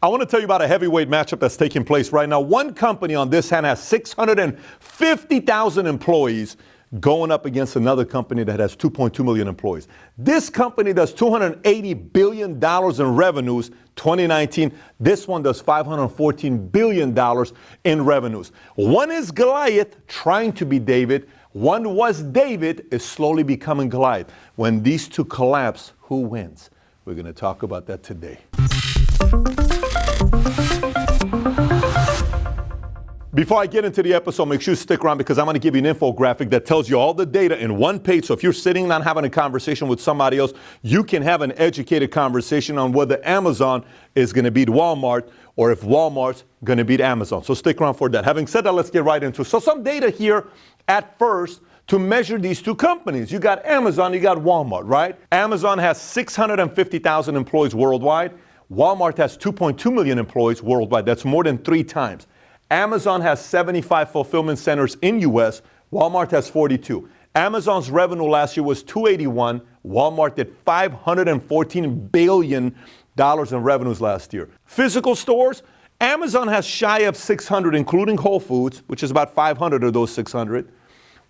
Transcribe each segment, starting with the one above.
I want to tell you about a heavyweight matchup that's taking place right now. One company on this hand has 650,000 employees going up against another company that has 2.2 million employees. This company does $280 billion in revenues 2019. This one does $514 billion in revenues. One is Goliath trying to be David. One was David is slowly becoming Goliath. When these two collapse, who wins? We're going to talk about that today. Before I get into the episode, make sure you stick around because I'm going to give you an infographic that tells you all the data in one page. So if you're sitting down having a conversation with somebody else, you can have an educated conversation on whether Amazon is going to beat Walmart or if Walmart's going to beat Amazon. So stick around for that. Having said that, let's get right into it. So some data here at first to measure these two companies. You got Amazon, you got Walmart, right? Amazon has 650,000 employees worldwide. Walmart has 2.2 million employees worldwide. That's more than 3 times. Amazon has 75 fulfillment centers in U.S. Walmart has 42. Amazon's revenue last year was $281. Walmart did $514 billion in revenues last year. Physical stores, Amazon has shy of 600, including Whole Foods, which is about 500 of those 600.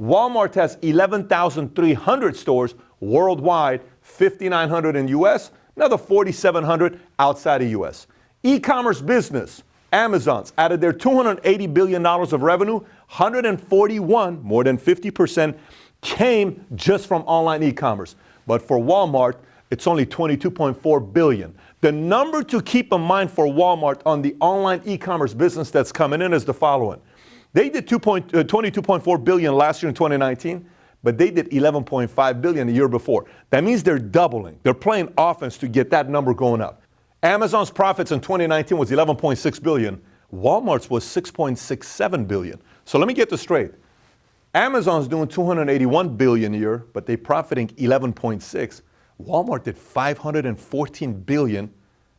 Walmart has 11,300 stores worldwide, 5,900 in U.S., another 4,700 outside of U.S. E-commerce business, Amazon's out of their $280 billion of revenue, 141, more than 50%, came just from online e-commerce. But for Walmart, it's only $22.4 billion. The number to keep in mind for Walmart on the online e-commerce business that's coming in is the following. They did $22.4 billion last year in 2019, but they did $11.5 billion the year before. That means they're doubling. They're playing offense to get that number going up. Amazon's profits in 2019 was $11.6 billion. Walmart's was $6.67 billion. So let me get this straight. Amazon's doing $281 billion a year, but they're profiting $11.6. Walmart did $514 billion,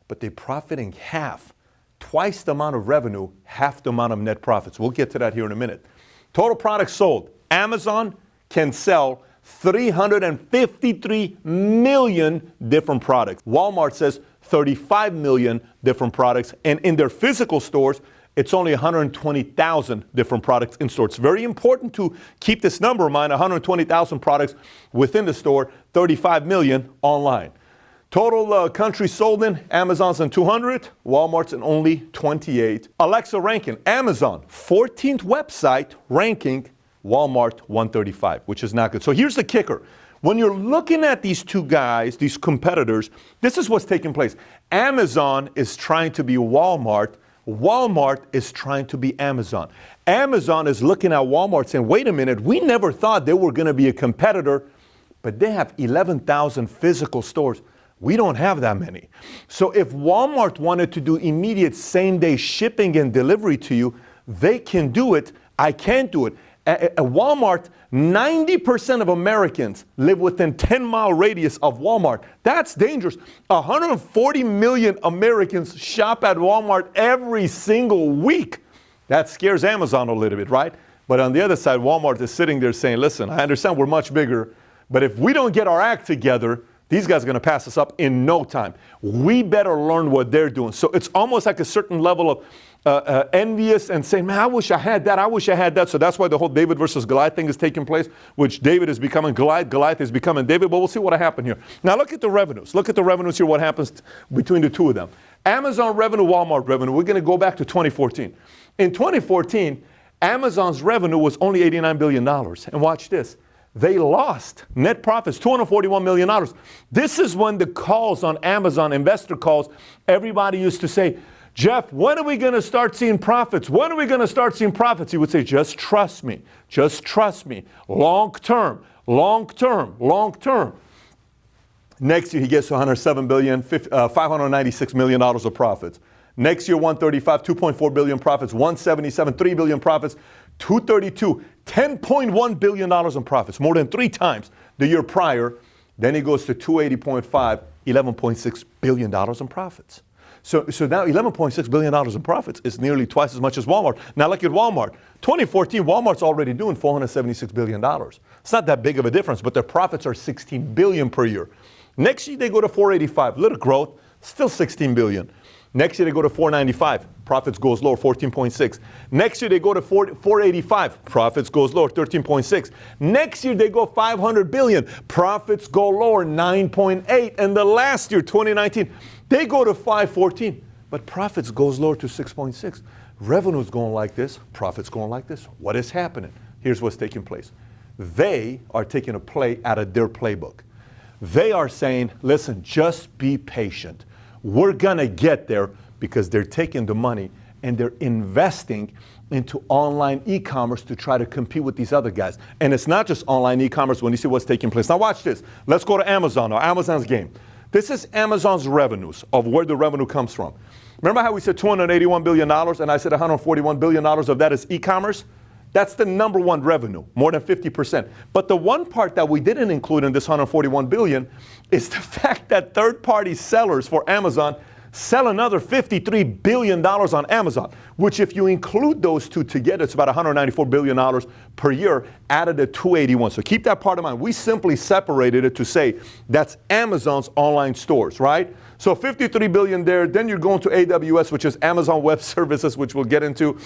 but they're profiting half. Twice the amount of revenue, half the amount of net profits. We'll get to that here in a minute. Total products sold. Amazon can sell 353 million different products. Walmart says 35 million different products. And in their physical stores, it's only 120,000 different products in store. It's very important to keep this number in mind, 120,000 products within the store, 35 million online. Total countries sold in, Amazon's in 200, Walmart's in only 28. Alexa ranking, Amazon, 14th website ranking, Walmart 135, which is not good. So here's the kicker. When you're looking at these two guys, these competitors, this is what's taking place. Amazon is trying to be Walmart. Walmart is trying to be Amazon. Amazon is looking at Walmart saying, wait a minute, we never thought they were going to be a competitor, but they have 11,000 physical stores. We don't have that many. So if Walmart wanted to do immediate same-day shipping and delivery to you, they can do it. I can't do it. At Walmart, 90% of Americans live within 10-mile radius of Walmart. That's dangerous. 140 million Americans shop at Walmart every single week. That scares Amazon a little bit, right? But on the other side, Walmart is sitting there saying, listen, I understand we're much bigger, but if we don't get our act together, these guys are going to pass us up in no time. We better learn what they're doing. So it's almost like a certain level of envious and saying, man, I wish I had that. I wish I had that. So that's why the whole David versus Goliath thing is taking place, which David is becoming Goliath. Goliath is becoming David. But we'll see what happened here. Now look at the revenues. Look at the revenues here, what happens between the two of them. Amazon revenue, Walmart revenue. We're going to go back to 2014. In 2014, Amazon's revenue was only $89 billion. And watch this. They lost net profits, $241 million. This is when the calls on Amazon, investor calls, everybody used to say, Jeff, when are we going to start seeing profits? When are we going to start seeing profits? He would say, just trust me. Just trust me. Long term, long term, long term. Next year, he gets to $107 billion, $596 million of profits. Next year, 135, 2.4 billion profits, 177, 3 billion profits, 232, $10.1 billion in profits, more than 3 times the year prior. Then he goes to 280.5, $11.6 billion in profits. So now $11.6 billion in profits is nearly twice as much as Walmart. Now look at Walmart. 2014, Walmart's already doing $476 billion. It's not that big of a difference, but their profits are $16 billion per year. Next year, they go to 485, little growth, still $16 billion. Next year they go to 495. Profits goes lower, 14.6. Next year they go to 485. Profits goes lower, 13.6. Next year they go 500 billion. Profits go lower, 9.8. And the last year, 2019, they go to 514. But profits goes lower to 6.6. Revenue's going like this. Profits going like this. What is happening? Here's what's taking place. They are taking a play out of their playbook. They are saying, listen, just be patient. We're going to get there, because they're taking the money and they're investing into online e-commerce to try to compete with these other guys. And it's not just online e-commerce when you see what's taking place. Now watch this. Let's go to Amazon now. Amazon's game. This is Amazon's revenues, of where the revenue comes from. Remember how we said $281 billion and I said $141 billion of that is e-commerce? That's the number one revenue, more than 50%. But the one part that we didn't include in this $141 billion is the fact that third-party sellers for Amazon sell another $53 billion on Amazon, which if you include those two together, it's about $194 billion per year out of the 281. So keep that part in mind. We simply separated it to say that's Amazon's online stores, right? So 53 billion there. Then you're going to AWS, which is Amazon Web Services, which we'll get into.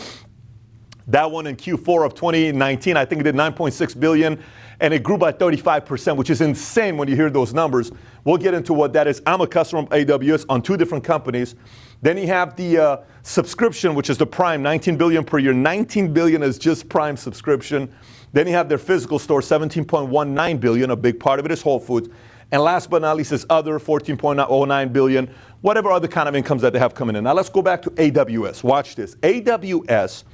That one in Q4 of 2019, I think it did 9.6 billion, and it grew by 35%, which is insane when you hear those numbers. We'll get into what that is. I'm a customer of AWS on two different companies. Then you have the subscription, which is the Prime, 19 billion per year. 19 billion is just Prime subscription. Then you have their physical store, 17.19 billion. A big part of it is Whole Foods. And last but not least is other, 14.09 billion, whatever other kind of incomes that they have coming in. Now let's go back to AWS. Watch this. AWS,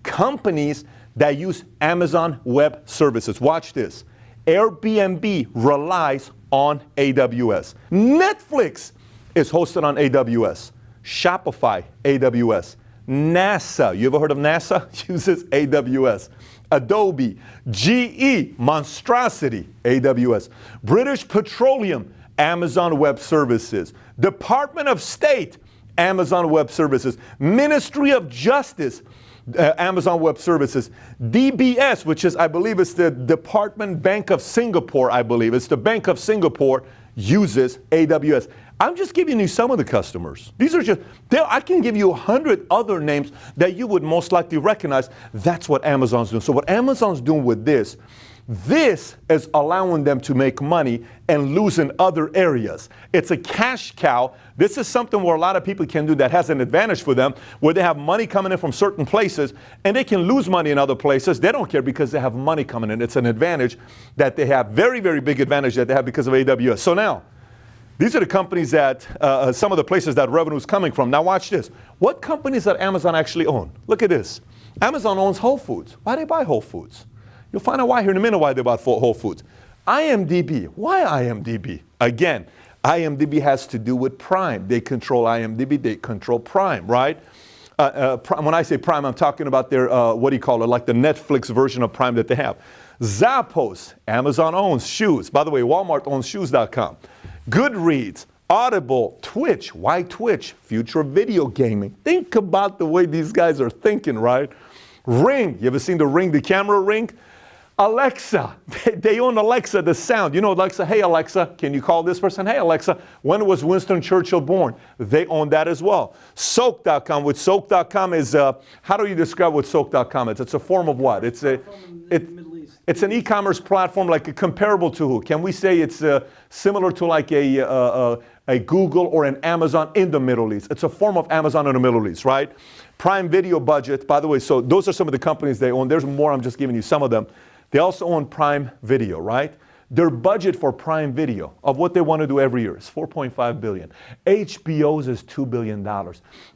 companies that use Amazon Web Services. Watch this. Airbnb relies on AWS. Netflix is hosted on AWS. Shopify, AWS. NASA, you ever heard of NASA? Uses AWS. Adobe, GE, Monstrosity, AWS. British Petroleum, Amazon Web Services. Department of State, Amazon Web Services. Ministry of Justice, Amazon Web Services. DBS, which is, I believe it's the Department Bank of Singapore, I believe. It's the Bank of Singapore, uses AWS. I'm just giving you some of the customers. These are just, I can give you 100 other names that you would most likely recognize. That's what Amazon's doing. So what Amazon's doing with this is allowing them to make money and lose in other areas. It's a cash cow. This is something where a lot of people can do that has an advantage for them, where they have money coming in from certain places and they can lose money in other places. They don't care because they have money coming in. It's an advantage that they have, very, very big advantage that they have because of AWS. So now, these are the companies that, some of the places that revenue is coming from. Now watch this. What companies that Amazon actually own? Look at this. Amazon owns Whole Foods. Why do they buy Whole Foods? You'll find out why here in a minute why they bought Whole Foods. IMDb. Why IMDb? Again, IMDb has to do with Prime. They control IMDb. They control Prime, right? When I say Prime, I'm talking about their, what do you call it, like the Netflix version of Prime that they have. Zappos. Amazon owns shoes. By the way, Walmart owns shoes.com. Goodreads. Audible. Twitch. Why Twitch? Future video gaming. Think about the way these guys are thinking, right? Ring. You ever seen the Ring, the camera Ring? Alexa, they own Alexa, the sound. You know Alexa, hey Alexa, can you call this person? Hey Alexa, when was Winston Churchill born? They own that as well. Soak.com, with Soak.com is, how do you describe what Soak.com is? It's a form of what? It's an e-commerce platform, like comparable to who? Can we say it's similar to like a Google or an Amazon in the Middle East? It's a form of Amazon in the Middle East, right? Prime Video budget, by the way, so those are some of the companies they own. There's more, I'm just giving you some of them. They also own Prime Video, right? Their budget for Prime Video of what they want to do every year is $4.5 billion. HBO's is $2 billion.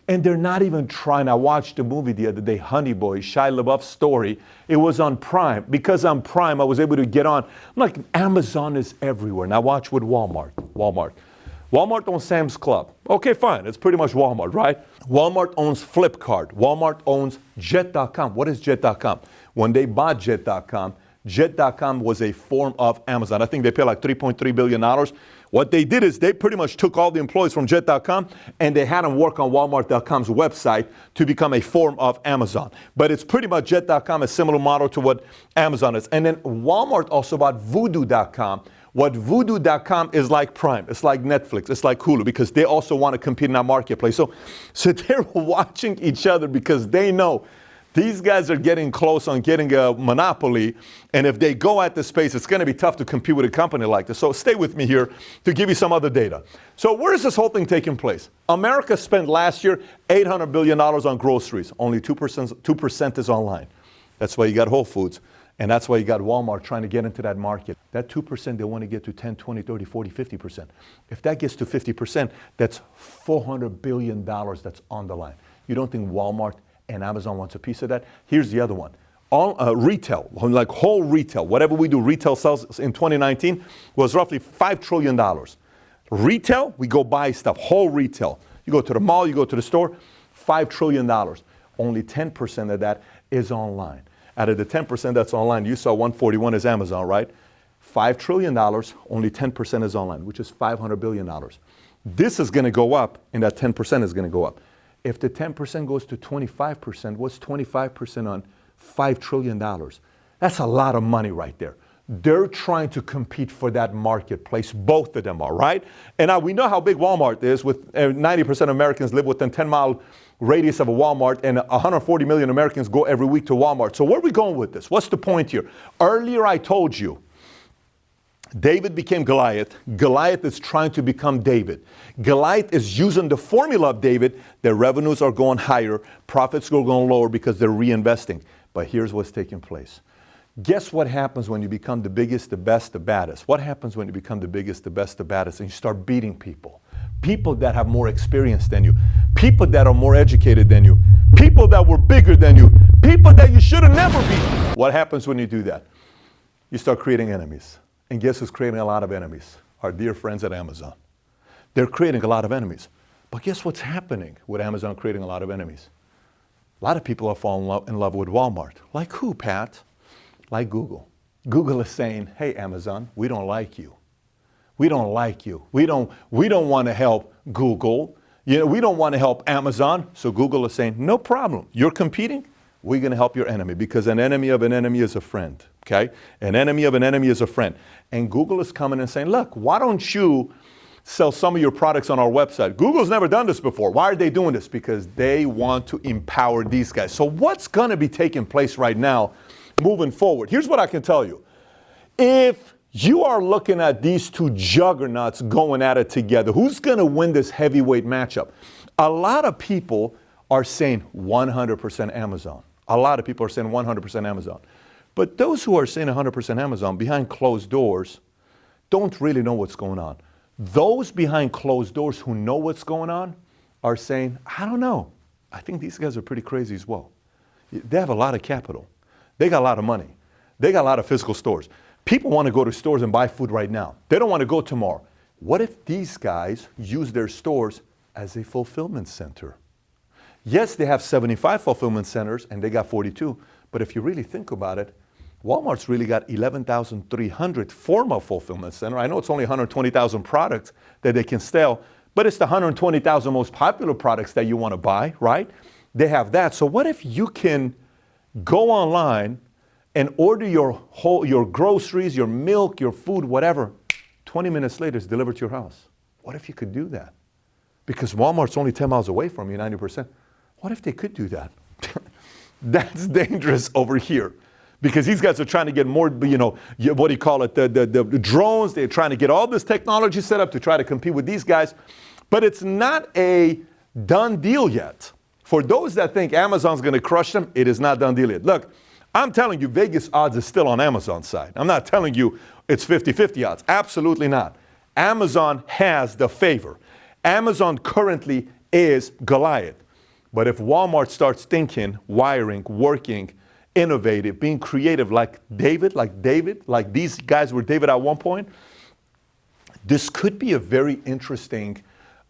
And they're not even trying. I watched the movie the other day, Honey Boy, Shia LaBeouf's story. It was on Prime. Because on Prime, I was able to get on. I'm like, Amazon is everywhere. Now watch with Walmart. Walmart owns Sam's Club. Okay, fine. It's pretty much Walmart, right? Walmart owns Flipkart. Walmart owns Jet.com. What is Jet.com? When they bought Jet.com, Jet.com was a form of Amazon. I think they paid like $3.3 billion. What they did is they pretty much took all the employees from Jet.com and they had them work on Walmart.com's website to become a form of Amazon. But it's pretty much Jet.com, a similar model to what Amazon is. And then Walmart also bought Voodoo.com, What Voodoo.com is like Prime, it's like Netflix, it's like Hulu, because they also want to compete in that marketplace. So they're watching each other because they know these guys are getting close on getting a monopoly, and if they go at the space, it's going to be tough to compete with a company like this. So stay with me here to give you some other data. So where is this whole thing taking place? America spent last year $800 billion on groceries. Only 2% is online. That's why you got Whole Foods. And that's why you got Walmart trying to get into that market. That 2%, they want to get to 10, 20, 30, 40, 50%. If that gets to 50%, that's $400 billion that's on the line. You don't think Walmart and Amazon wants a piece of that? Here's the other one. All retail, like whole retail, whatever we do, retail sales in 2019 was roughly $5 trillion. Retail, we go buy stuff, whole retail. You go to the mall, you go to the store, $5 trillion. Only 10% of that is online. Out of the 10% that's online, you saw 141 is Amazon, right? $5 trillion, only 10% is online, which is $500 billion. This is going to go up, and that 10% is going to go up. If the 10% goes to 25%, what's 25% on $5 trillion? That's a lot of money right there. They're trying to compete for that marketplace. Both of them are, right? And now we know how big Walmart is. With 90% of Americans live within 10-mile radius of a Walmart, and 140 million Americans go every week to Walmart. So where are we going with this? What's the point here? Earlier I told you, David became Goliath. Goliath is trying to become David. Goliath is using the formula of David. Their revenues are going higher, profits are going lower because they're reinvesting. But here's what's taking place. Guess what happens when you become the biggest, the best, the baddest? What happens when you become the biggest, the best, the baddest, and you start beating people? People that have more experience than you, people that are more educated than you, people that were bigger than you, people that you should have never beaten. What happens when you do that? You start creating enemies. And guess who's creating a lot of enemies? Our dear friends at Amazon. They're creating a lot of enemies. But guess what's happening with Amazon creating a lot of enemies? A lot of people are falling in love with Walmart. Like who, Pat? Like Google. Google is saying, hey, Amazon, we don't like you. We don't like you. We don't want to help Google. We don't want to help Amazon. So Google is saying, no problem. You're competing. We're going to help your enemy, because an enemy of an enemy is a friend. Okay? An enemy of an enemy is a friend. And Google is coming and saying, look, why don't you sell some of your products on our website? Google's never done this before. Why are they doing this? Because they want to empower these guys. So what's going to be taking place right now moving forward? Here's what I can tell you. If you are looking at these two juggernauts going at it together, who's going to win this heavyweight matchup? A lot of people are saying 100% Amazon. A lot of people are saying 100% Amazon. But those who are saying 100% Amazon behind closed doors don't really know what's going on. Those behind closed doors who know what's going on are saying, I don't know. I think these guys are pretty crazy as well. They have a lot of capital. They got a lot of money. They got a lot of physical stores. People want to go to stores and buy food right now. They don't want to go tomorrow. What if these guys use their stores as a fulfillment center? Yes, they have 75 fulfillment centers and they got 42. But if you really think about it, Walmart's really got 11,300 formal fulfillment center. I know it's only 120,000 products that they can sell, but it's the 120,000 most popular products that you want to buy, right? They have that. So what if you can go online and order your groceries, your milk, your food, whatever, 20 minutes later it's delivered to your house? What if you could do that? Because Walmart's only 10 miles away from you, 90%. What if they could do that? That's dangerous over here. Because these guys are trying to get more, what do you call it, the drones. They're trying to get all this technology set up to try to compete with these guys. But it's not a done deal yet. For those that think Amazon's going to crush them, it is not done deal yet. Look, I'm telling you, Vegas odds is still on Amazon's side. I'm not telling you it's 50-50 odds. Absolutely not. Amazon has the favor. Amazon currently is Goliath. But if Walmart starts thinking, wiring, working, innovative, being creative like David, like these guys were David at one point, this could be a very interesting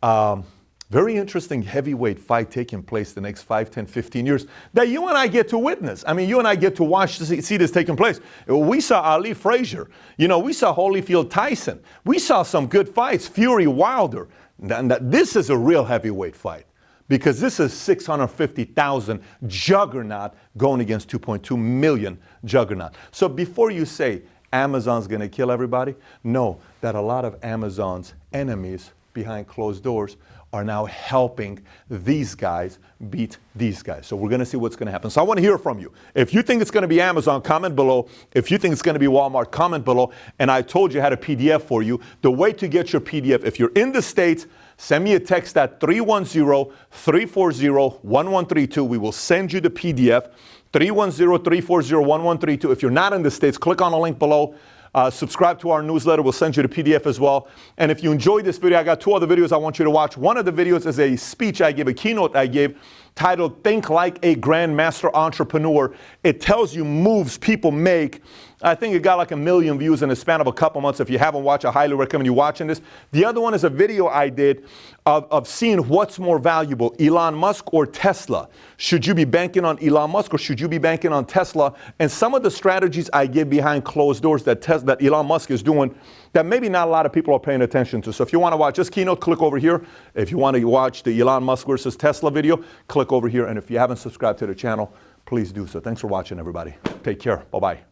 heavyweight fight taking place the next 5, 10, 15 years that you and I get to witness. I mean, you and I get to watch, see this taking place. We saw Ali Frazier. We saw Holyfield Tyson. We saw some good fights, Fury Wilder. This is a real heavyweight fight because this is 650,000 juggernaut going against 2.2 million juggernaut. So before you say Amazon's going to kill everybody? No, that a lot of Amazon's enemies behind closed doors are now helping these guys beat these guys. So we're going to see what's going to happen. So I want to hear from you. If you think it's going to be Amazon, comment below. If you think it's going to be Walmart, comment below. And I told you I had a PDF for you. The way to get your PDF, if you're in the States, send me a text at 310-340-1132. We will send you the PDF, 310-340-1132. If you're not in the States, click on the link below. Subscribe to our newsletter. We'll send you the PDF as well. And if you enjoyed this video, I got 2 other videos I want you to watch. One of the videos is a speech I gave, a keynote I gave, titled Think Like a Grandmaster Entrepreneur. It tells you moves people make. I think it got like 1 million views in the span of a couple months. If you haven't watched, I highly recommend you watching this. The other one is a video I did of seeing what's more valuable, Elon Musk or Tesla. Should you be banking on Elon Musk or should you be banking on Tesla? And some of the strategies I give behind closed doors that Elon Musk is doing that maybe not a lot of people are paying attention to. So if you want to watch this keynote, click over here. If you want to watch the Elon Musk versus Tesla video, click over here. And if you haven't subscribed to the channel, please do so. Thanks for watching, everybody. Take care. Bye-bye.